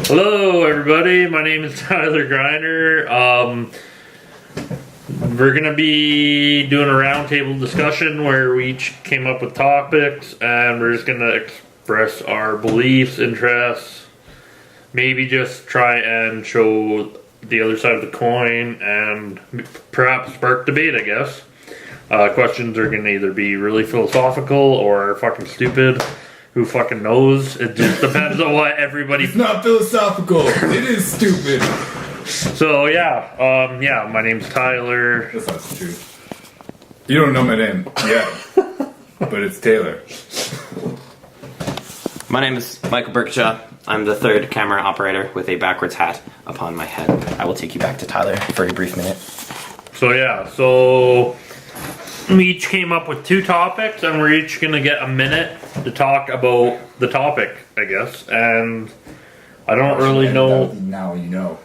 Hello everybody, my name is Tyler Greiner. We're going to be doing a roundtable discussion where we each came up with topics and we're just going to express our beliefs, interests, maybe just try and show the other side of the coin and perhaps spark debate, I guess. Questions are going to either be really philosophical or fucking stupid. Who fucking knows? It just depends on what everybody... It's not philosophical. It is stupid. So, yeah, my name's Tyler. That's not true. You don't know my name yet, but it's Taylor. My name is Michael Burkinshaw. I'm the third camera operator with a backwards hat upon my head. I will take you back to Tyler for a brief minute. So we each came up with two topics and we're each going to get a minute to talk about the topic, I guess. And I don't really know. Now you know.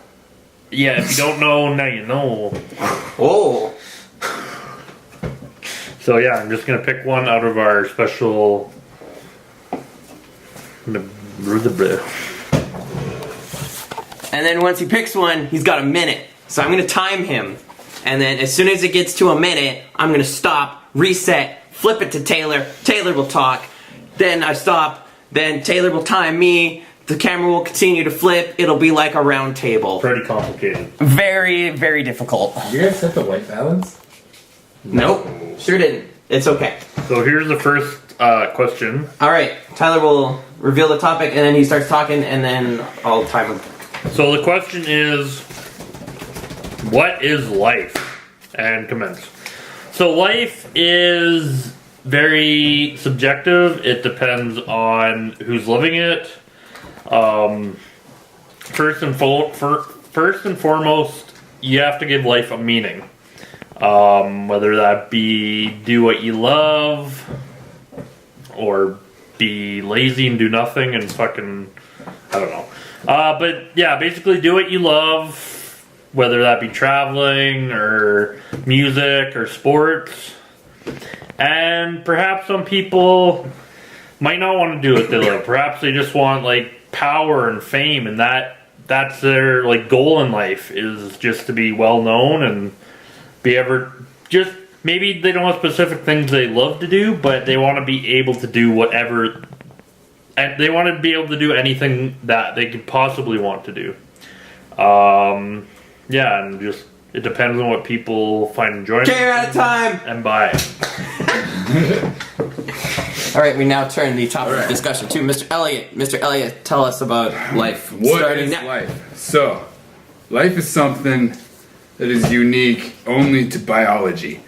Yeah, if you don't know, now you know. Oh. So yeah, I'm just going to pick one out of our special... And then once he picks one, he's got a minute. So I'm going to time him. And then as soon as it gets to a minute, I'm going to stop, reset, flip it to Taylor. Taylor will talk. Then I stop. Then Taylor will time me. The camera will continue to flip. It'll be like a round table. Pretty complicated. Very, very difficult. Did you guys set the white balance? Nope. Sure didn't. It's okay. So here's the first question. Alright. Tyler will reveal the topic and then he starts talking and then I'll time him. So the question is, what is life? And commence. So life is very subjective. It depends on who's living it. First and foremost, you have to give life a meaning. Whether that be do what you love, or be lazy and do nothing and fucking, I don't know. But yeah, basically do what you love. Whether that be traveling, or music, or sports. And perhaps some people might not want to do what they love. Perhaps they just want, like, power and fame, and that's their, like, goal in life, is just to be well-known and be just, maybe they don't have specific things they love to do, but they want to be able to do whatever, and they want to be able to do anything that they could possibly want to do. Yeah, and just, it depends on what people find enjoyment. Okay, you're out of time! And buy. Alright, we now turn the topic of discussion to Mr. Elliott. Mr. Elliott, tell us about life. What is life? So, life is something that is unique only to biology.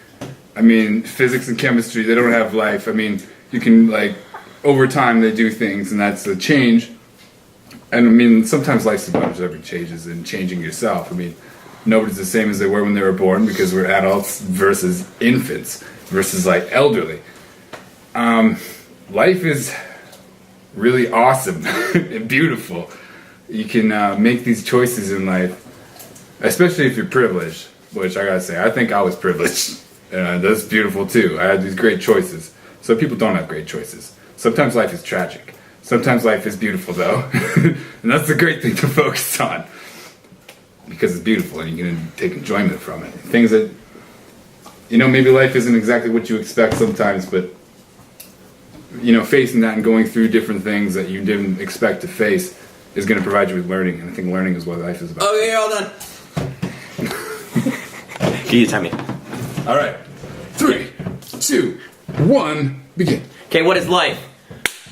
I mean, physics and chemistry, they don't have life. I mean, you can, like, over time they do things, and that's a change. And I mean, sometimes life's about observing changes and changing yourself. I mean, nobody's the same as they were when they were born because we're adults versus infants versus like elderly. Life is really awesome and beautiful. You can make these choices in life, especially if you're privileged, which I gotta say, I think I was privileged. That's beautiful too. I had these great choices. Some people don't have great choices. Sometimes life is tragic. Sometimes life is beautiful though. And that's the great thing to focus on. Because it's beautiful and you can take enjoyment from it. Things that, you know, maybe life isn't exactly what you expect sometimes, but, you know, facing that and going through different things that you didn't expect to face is going to provide you with learning. And I think learning is what life is about. Okay, hold on. Can you tell me? Alright. 3, 2, 1, begin. Okay, what is life?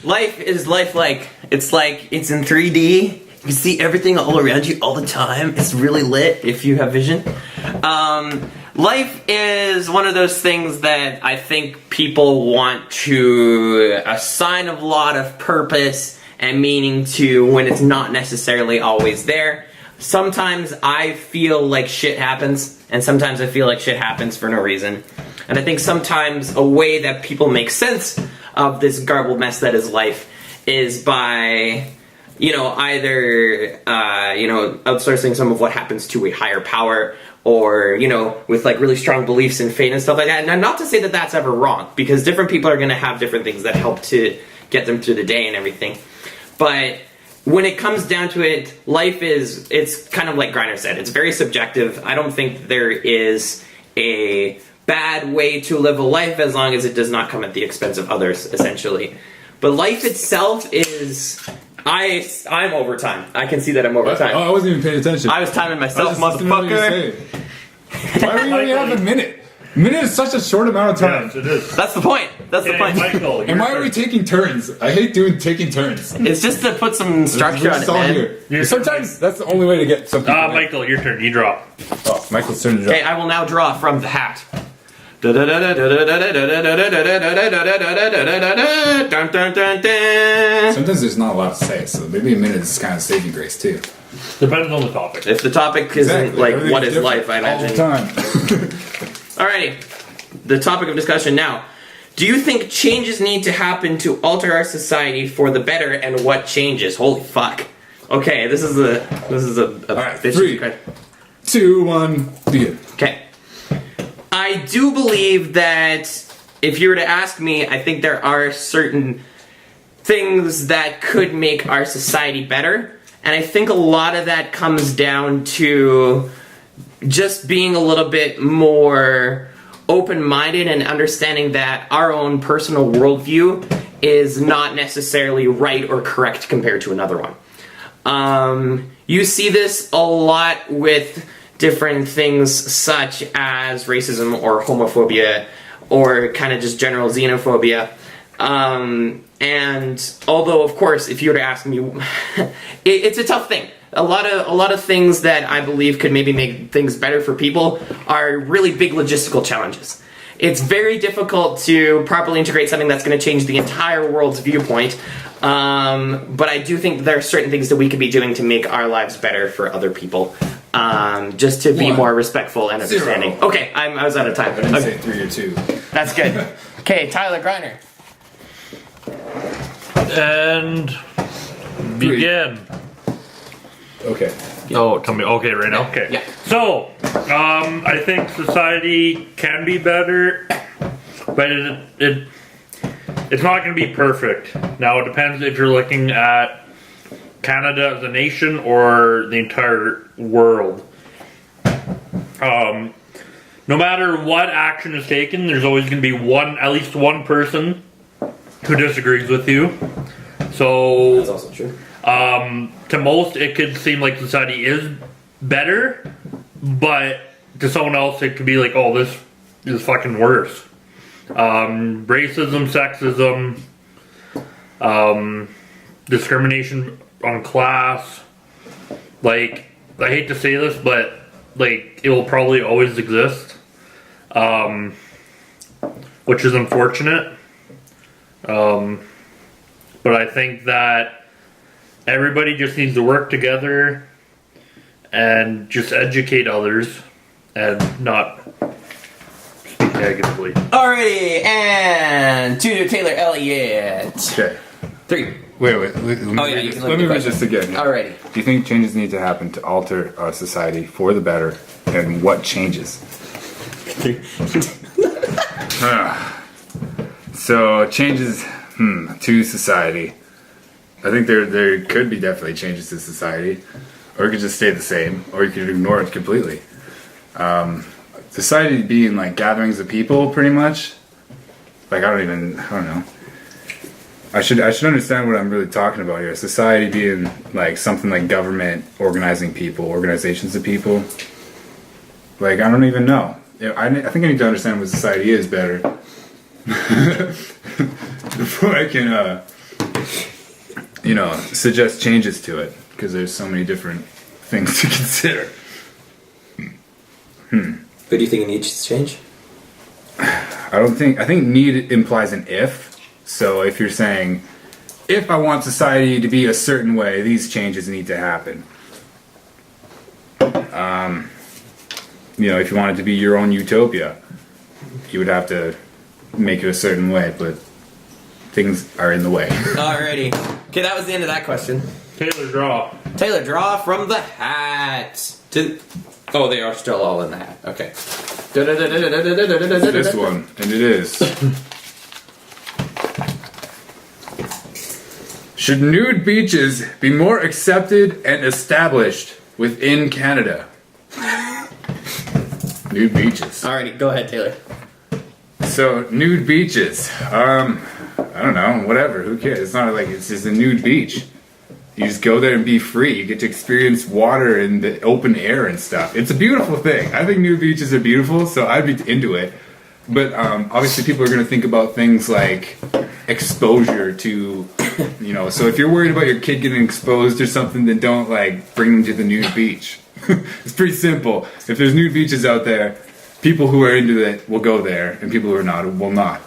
Life is lifelike. It's like, it's in 3D. You can see everything all around you all the time. It's really lit if you have vision. Life is one of those things that I think people want to assign a lot of purpose and meaning to when it's not necessarily always there. Sometimes I feel like shit happens, and sometimes I feel like shit happens for no reason. And I think sometimes a way that people make sense of this garbled mess that is life is by, you know, either, outsourcing some of what happens to a higher power, or, you know, with like really strong beliefs in fate and stuff like that. And not to say that that's ever wrong, because different people are going to have different things that help to get them through the day and everything. But when it comes down to it, life it's kind of like Greiner said, it's very subjective. I don't think there is a bad way to live a life as long as it does not come at the expense of others, essentially. But life itself is... I'm over time. I can see that I'm over time. Oh, I wasn't even paying attention. I was timing myself, motherfucker. Why do we only have a minute? A minute is such a short amount of time. Yes, it is. That's the point. That's the point. Michael, And why are we taking turns? I hate taking turns. It's just to put some structure on it, man. Sometimes that's the only way to get something. Michael, your turn. You draw. Oh, Michael's turn to draw. Okay, I will now draw from the hat. Sometimes there's not a lot to say, so maybe a minute is kind of saving grace too. Depends on the topic. If the topic isn't like what is life, I imagine. All the time. Alrighty, the topic of discussion now. Do you think changes need to happen to alter our society for the better, and what changes? Holy fuck. Okay, this is a All right, bitchy 3, question. 2, 1, begin. Okay. I do believe that if you were to ask me, I think there are certain things that could make our society better. And I think a lot of that comes down to just being a little bit more open-minded and understanding that our own personal worldview is not necessarily right or correct compared to another one. You see this a lot with different things such as racism or homophobia or kind of just general xenophobia. And although, of course, if you were to ask me, it's a tough thing. A lot of things that I believe could maybe make things better for people are really big logistical challenges. It's very difficult to properly integrate something that's going to change the entire world's viewpoint. But I do think there are certain things that we could be doing to make our lives better for other people. Just to be more respectful and understanding. 0. Okay, I was out of time. I didn't say 3 or 2. That's good. Okay, Tyler Greiner. And begin. Okay. Oh, tell me. Okay, right now. Okay. Yeah. So, I think society can be better, but it's not going to be perfect. Now, it depends if you're looking at Canada as a nation or the entire world. No matter what action is taken, there's always going to be at least one person who disagrees with you. So That's also true. To most, it could seem like society is better, but to someone else, it could be like, oh, this is fucking worse. Racism, sexism, discrimination on class. Like, I hate to say this, but like, it will probably always exist, which is unfortunate. But I think that everybody just needs to work together and just educate others and not speak negatively. Alrighty, and to Taylor Elliott. Okay. 3. Wait. Let me read this again. Alrighty. Do you think changes need to happen to alter our society for the better, and what changes? So changes to society. I think there could be definitely changes to society, or it could just stay the same, or you could ignore it completely. Society being like gatherings of people, pretty much. Like I don't know. I should understand what I'm really talking about here. Society being like something like government organizing people, organizations of people. Like I don't even know. I think I need to understand what society is better before I can, suggest changes to it. Because there's so many different things to consider. But do you think it needs to change? I think need implies an if. So if you're saying, if I want society to be a certain way, these changes need to happen. If you want it to be your own utopia, you would have to make it a certain way, but things are in the way. Alrighty. Okay, that was the end of that question. Taylor, draw. Taylor, draw from the hat. Oh, they are still all in the hat. Okay. This one, and it is. Should nude beaches be more accepted and established within Canada? Nude beaches. Alrighty, go ahead, Taylor. So, nude beaches. I don't know, whatever, who cares? It's not like it's just a nude beach. You just go there and be free. You get to experience water and the open air and stuff. It's a beautiful thing. I think nude beaches are beautiful, so I'd be into it. But obviously people are going to think about things like exposure to, you know, so if you're worried about your kid getting exposed or something, then don't, like, bring them to the nude beach. It's pretty simple. If there's nude beaches out there, people who are into it will go there, and people who are not will not.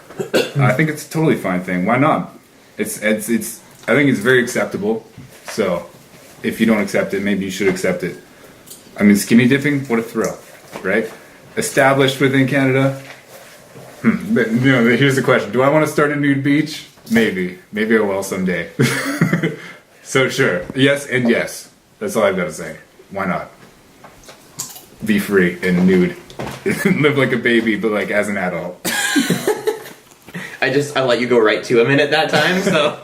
I think it's a totally fine thing. Why not? It's. I think it's very acceptable. So, if you don't accept it, maybe you should accept it. I mean, skinny dipping, what a thrill, right? Established within Canada. But, you know, here's the question: do I want to start a nude beach? Maybe. Maybe I will someday. So sure, yes and yes. That's all I've got to say. Why not? Be free and nude. Live like a baby, but like as an adult. I let you go right to a minute that time, so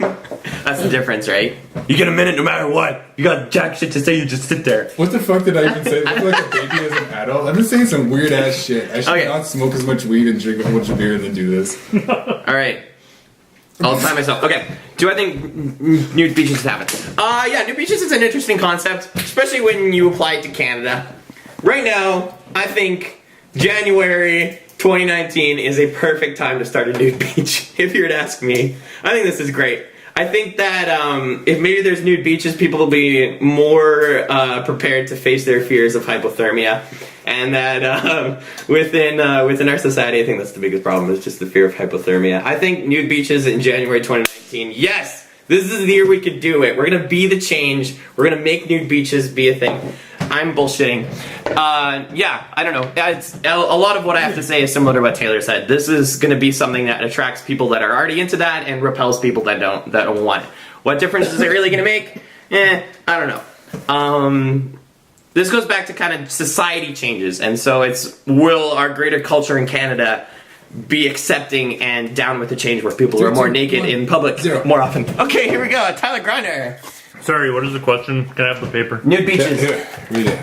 that's the difference, right? You get a minute no matter what. You got jack shit to say, you just sit there. What the fuck did I even say? Live like a baby as an adult? I've been saying some weird ass shit. I should not smoke as much weed and drink a bunch of beer than do this. Alright. I'll time myself. Okay. Do I think nude beaches should happen? Yeah, nude beaches is an interesting concept, especially when you apply it to Canada. Right now, I think January 2019 is a perfect time to start a nude beach, if you were to ask me. I think this is great. I think that if maybe there's nude beaches, people will be more prepared to face their fears of hypothermia. And that within our society, I think that's the biggest problem, is just the fear of hypothermia. I think nude beaches in January 2019, yes! This is the year we could do it. We're gonna be the change. We're gonna make nude beaches be a thing. I'm bullshitting. Yeah, I don't know. It's, a lot of what I have to say is similar to what Taylor said. This is going to be something that attracts people that are already into that and repels people that don't want it. What difference is it really going to make? I don't know. This goes back to kind of society changes, and so it's, will our greater culture in Canada be accepting and down with the change where people are more naked in public more often? Okay, here we go. Tyler Greiner. Sorry, what is the question? Can I have the paper? Nude beaches. Here, read it.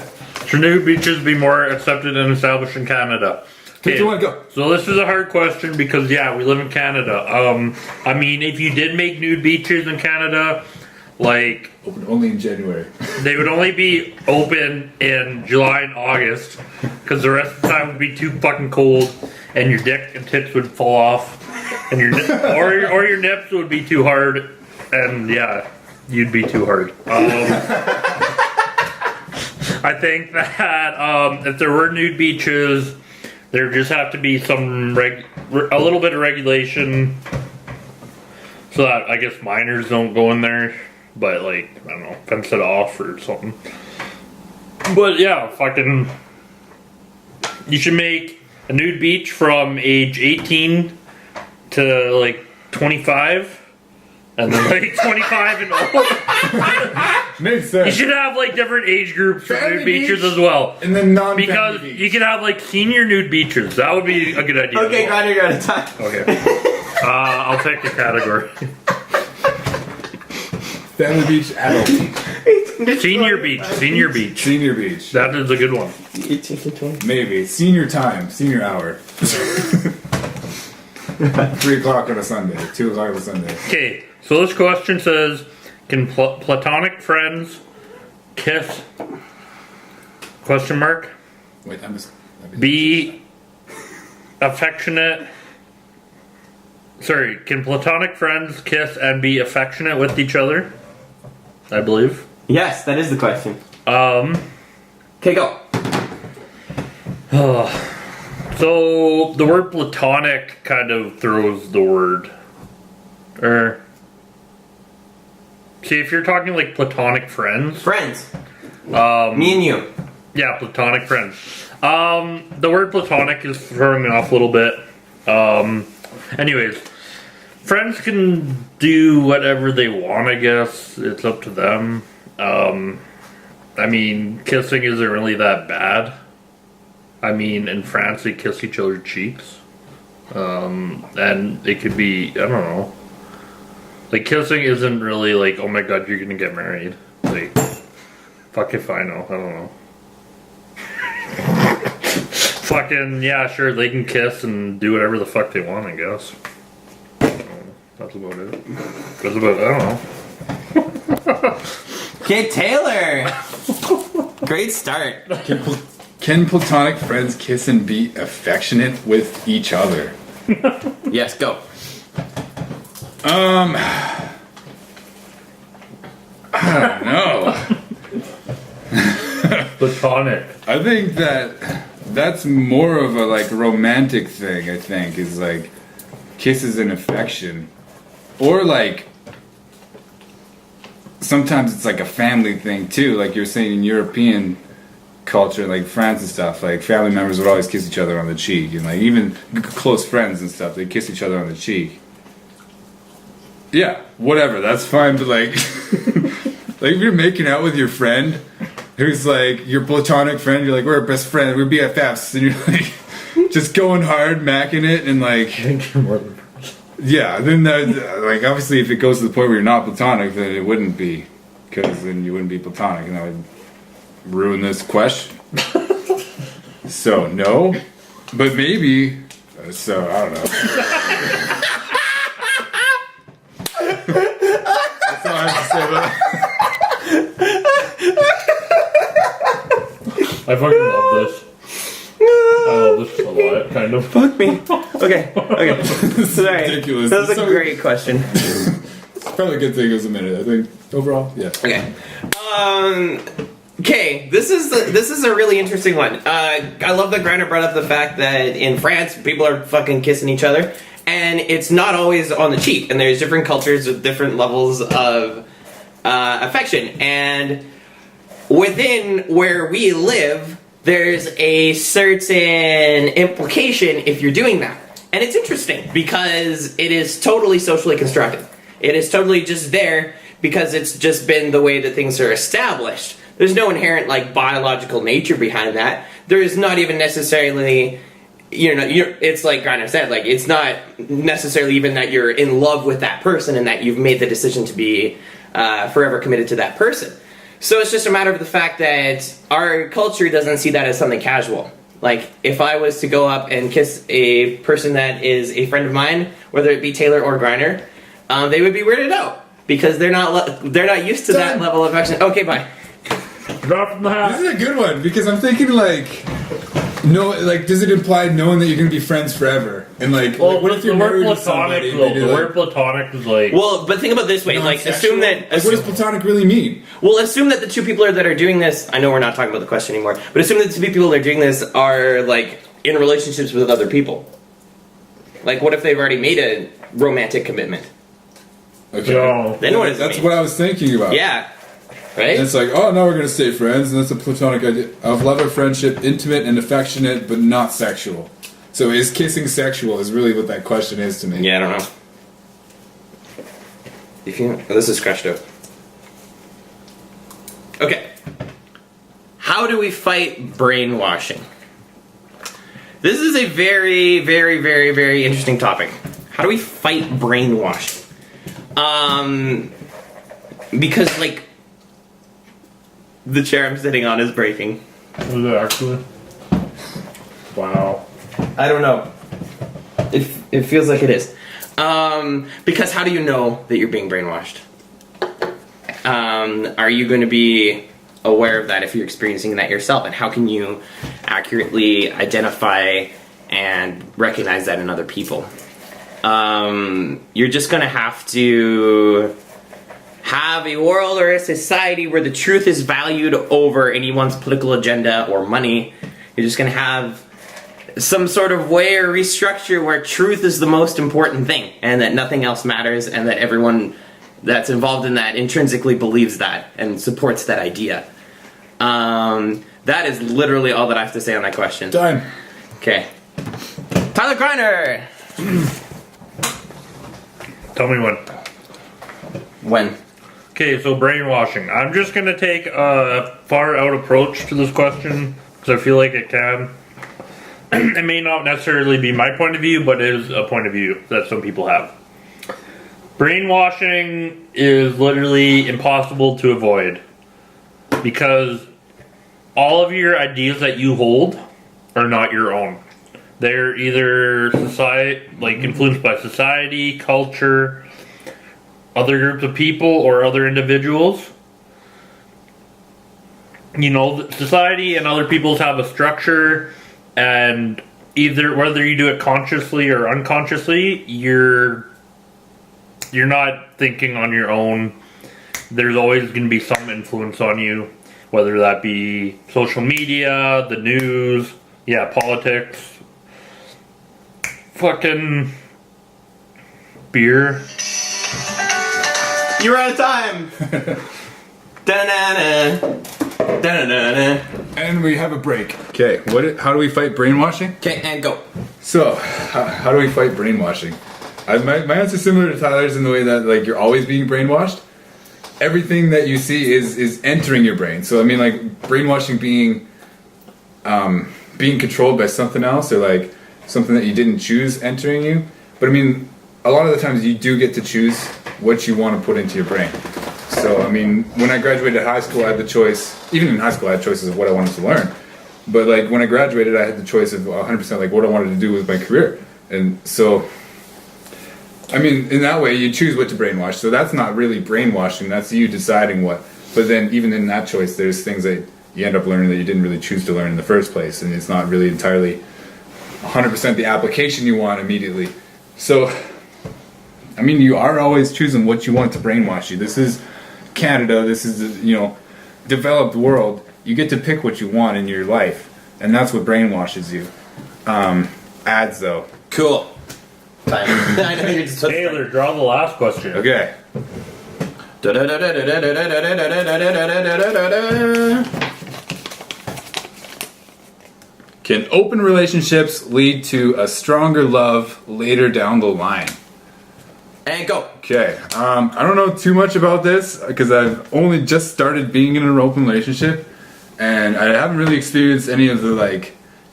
Should nude beaches be more accepted and established in Canada? Okay, go. So this is a hard question because, yeah, we live in Canada. I mean, if you did make nude beaches in Canada, like... Open only in January. They would only be open in July and August because the rest of the time would be too fucking cold and your dick and tits would fall off and your or your nips would be too hard and, yeah... You'd be too hard. I think that if there were nude beaches, there just have to be some a little bit of regulation, so that I guess minors don't go in there. But like, I don't know, fence it off or something. But yeah, fucking, you should make a nude beach from age 18 to like 25. And then like 25 and old. Makes sense. You should have like different age groups for nude beaches as well. And then non-family because beach. you could have like senior nude beaches. That would be a good idea. Okay, Grinder, you're out of time. Okay. I'll take the category. Family beach, adult beach. Senior beach. Senior beach. Senior beach. That is a good one. Maybe. Senior time. Senior hour. 3 o'clock on a Sunday. 2 o'clock on a Sunday. Okay. So this question says, can platonic friends kiss? Question mark. Wait, Be affectionate. Sorry, can platonic friends kiss and be affectionate with each other? I believe. Yes, that is the question. Okay, go. So the word platonic kind of throws the word. See, if you're talking like platonic friends. Friends. Me and you. Yeah, platonic friends. The word platonic is throwing me off a little bit. Anyways, friends can do whatever they want, I guess. It's up to them. I mean, kissing isn't really that bad. I mean, in France, they kiss each other's cheeks. And it could be, I don't know. Like, kissing isn't really like, oh my god, you're gonna get married. Like, fuck if I know. I don't know. Fucking, yeah, sure, they can kiss and do whatever the fuck they want, I guess. That's about it. That's about, I don't know. Okay, Taylor! Great start. Can platonic friends kiss and be affectionate with each other? Yes, go. I don't know. Platonic. I think that's more of a like romantic thing. I think is like kisses and affection, or like sometimes it's like a family thing too. Like you're saying in European culture, like France and stuff, like family members would always kiss each other on the cheek, and like even close friends and stuff, they kiss each other on the cheek. Yeah, whatever, that's fine, but like, like if you're making out with your friend, who's like your platonic friend, you're like, we're best friends, we're BFFs, and you're like, just going hard, macking it, and like, yeah, then that, like, obviously if it goes to the point where you're not platonic, then it wouldn't be, because then you wouldn't be platonic, and that would ruin this question. So, no, but maybe, so, I don't know. That's all I have to say about I fucking love this. I love this a lot, kind of. Fuck me. Okay. Sorry. ridiculous. That was It's a so- great question. It's probably a good thing it was a minute, I think, overall, yeah. Okay. Okay, this is a really interesting one. I love that Greiner brought up the fact that in France, people are fucking kissing each other, and it's not always on the cheek, and there's different cultures with different levels of affection, and within where we live, there's a certain implication if you're doing that. And it's interesting because it is totally socially constructed. It is totally just there because it's just been the way that things are established. There's no inherent like biological nature behind that. There is not even necessarily, it's like Greiner said, like it's not necessarily even that you're in love with that person and that you've made the decision to be forever committed to that person. So it's just a matter of the fact that our culture doesn't see that as something casual. Like, if I was to go up and kiss a person that is a friend of mine, whether it be Taylor or Greiner, they would be weirded out because they're not used to that level of affection. Okay, bye. Drop from the hat. This is a good one because I'm thinking like, no, like does it imply knowing that you're gonna be friends forever? And like, Well, what if you're the word married to platonic, somebody? though, the word platonic is like... Well, but think about it this way. Like, assume that... Like, what does platonic really mean? Well, assume that the two people that are doing this... I know we're not talking about the question anymore, but assume that the two people that are doing this are, like, in relationships with other people. Like, what if they've already made a romantic commitment? Okay, No. Then what does it that's mean? what I was thinking about. Yeah. Right? And it's like, oh, now we're gonna stay friends, and that's a platonic idea of love or friendship, intimate and affectionate, but not sexual. So is kissing sexual? Is really what that question is to me. Yeah, I don't know. This is scratched out. Okay. How do we fight brainwashing? This is a very, very, very, very interesting topic. How do we fight brainwashing? Because, like, the chair I'm sitting on is breaking. Is it actually? Wow. I don't know. It feels like it is. Because how do you know that you're being brainwashed? Are you going to be aware of that if you're experiencing that yourself? And how can you accurately identify and recognize that in other people? You're just going to have to have a world or a society where the truth is valued over anyone's political agenda or money. You're just going to have some sort of way or restructure where truth is the most important thing and that nothing else matters and that everyone that's involved in that intrinsically believes that and supports that idea. That is literally all that I have to say on that question. Time. Okay. Tyler Greiner! Tell me when. When? Okay, so brainwashing. I'm just going to take a far out approach to this question because I feel like it can. It may not necessarily be my point of view, but it is a point of view that some people have. Brainwashing is literally impossible to avoid because all of your ideas that you hold are not your own. They're either influenced by society, culture, other groups of people, or other individuals. You know, society and other peoples have a structure, and whether you do it consciously or unconsciously, you're not thinking on your own. There's always going to be some influence on you, whether that be social media, the news, politics, fucking beer. You're out of time. Da-na-na. Da-na-na-na. And we have a break. Okay, how do we fight brainwashing? Okay, and go. So, how do we fight brainwashing? My answer is similar to Tyler's in the way that like you're always being brainwashed. Everything that you see is entering your brain. So I mean, like brainwashing being controlled by something else, or like something that you didn't choose entering you. But I mean, a lot of the times you do get to choose what you want to put into your brain. So I mean, when I graduated high school, I had the choice. Even in high school, I had choices of what I wanted to learn. But like when I graduated, I had the choice of 100% like what I wanted to do with my career. And so, I mean, in that way, you choose what to brainwash. So that's not really brainwashing. That's you deciding what. But then even in that choice, there's things that you end up learning that you didn't really choose to learn in the first place. And it's not really entirely 100% the application you want immediately. So, I mean, you are always choosing what you want to brainwash you. This is Canada. This is, developed world. You get to pick what you want in your life. And that's what brainwashes you. Ads, though. Cool. Time. I know you're just Taylor, draw the last question. Okay. Can open relationships lead to a stronger love later down the line? And go. Okay. I don't know too much about this because I've only just started being in an open relationship, and I haven't really experienced any of the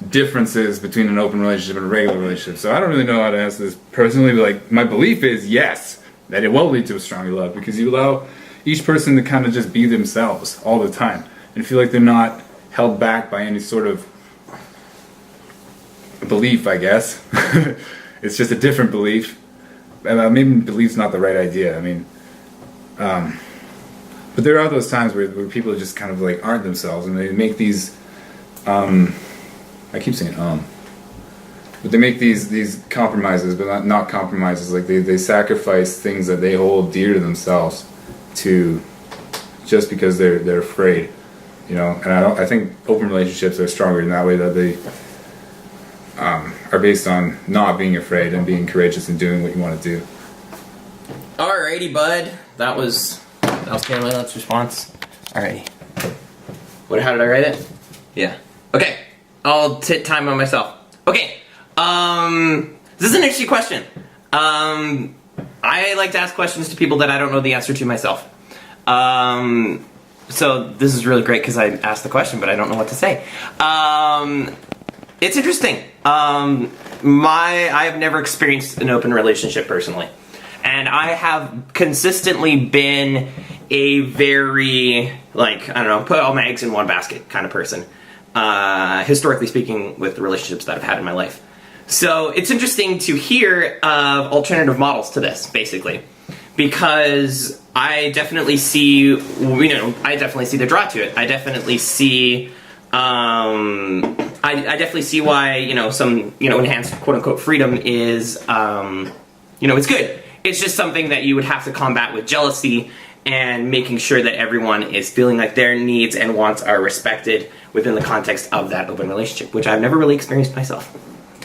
differences between an open relationship and a regular relationship. So I don't really know how to answer this personally, but my belief is yes, that it will lead to a stronger love because you allow each person to kind of just be themselves all the time and feel like they're not held back by any sort of belief, I guess. It's just a different belief. Maybe belief's not the right idea. I mean, but there are those times where people just kind of aren't themselves and they make these I keep saying but they make these compromises, but not compromises. Like they sacrifice things that they hold dear to themselves to just because they're afraid, And I think open relationships are stronger in that way, that they are based on not being afraid and being courageous and doing what you want to do. Alrighty, bud. That was Caroline's response. Alrighty. How did I write it? Yeah. Okay. I'll take time on myself. Okay. This is an interesting question. I like to ask questions to people that I don't know the answer to myself. So this is really great because I asked the question, but I don't know what to say. It's interesting. I have never experienced an open relationship personally. And I have consistently been a very, put all my eggs in one basket kind of person. Historically speaking, with the relationships that I've had in my life. So it's interesting to hear of alternative models to this, basically. Because I definitely see, I definitely see the draw to it. I definitely see, I definitely see why, some, enhanced quote-unquote freedom is, it's good. It's just something that you would have to combat with jealousy and making sure that everyone is feeling like their needs and wants are respected within the context of that open relationship, which I've never really experienced myself.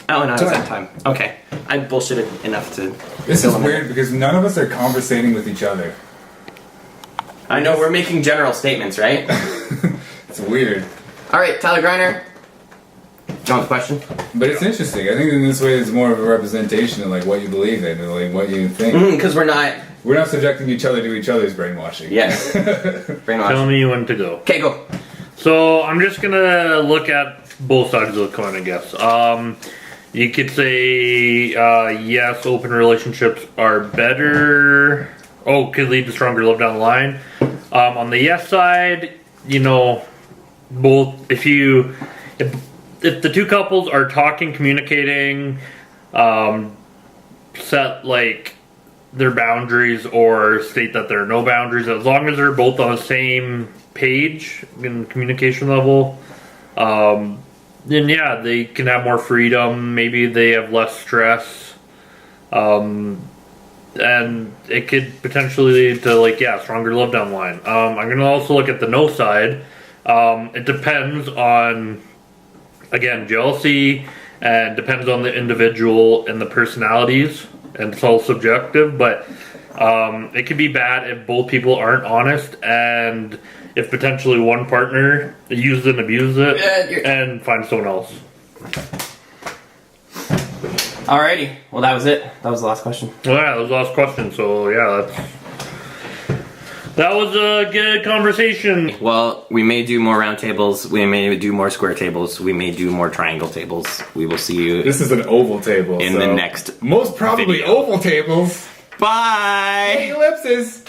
Oh, no, it's that time. Okay. I bullshitted enough to... This is weird because none of us are conversating with each other. I know, we're making general statements, right? It's weird. Alright, Tyler Greiner. Do you want the question? But it's interesting. I think in this way it's more of a representation of what you believe in and what you think. Because we're not subjecting each other to each other's brainwashing. Yes. Brainwashing. Tell me when to go. Okay, go. So I'm just gonna look at both sides of the coin, I guess. You could say yes, open relationships are better. Oh, could lead to stronger love down the line. On the yes side, you know, both if the two couples are talking, communicating, set like their boundaries or state that there are no boundaries, as long as they're both on the same page in communication level, then yeah, they can have more freedom. Maybe they have less stress, and it could potentially lead to like stronger love down the line. I'm gonna also look at the no side. It depends on, again, jealousy, and depends on the individual and the personalities, and it's all subjective, but it can be bad if both people aren't honest, and if potentially one partner uses and abuses it and finds someone else. Alrighty, well that was it. That was the last question. Well, yeah, that was the last question, so yeah, that was a good conversation. Well, we may do more round tables, we may do more square tables, we may do more triangle tables. We will see you This is an oval table. in the next most probably video. oval tables. Bye! Ellipses.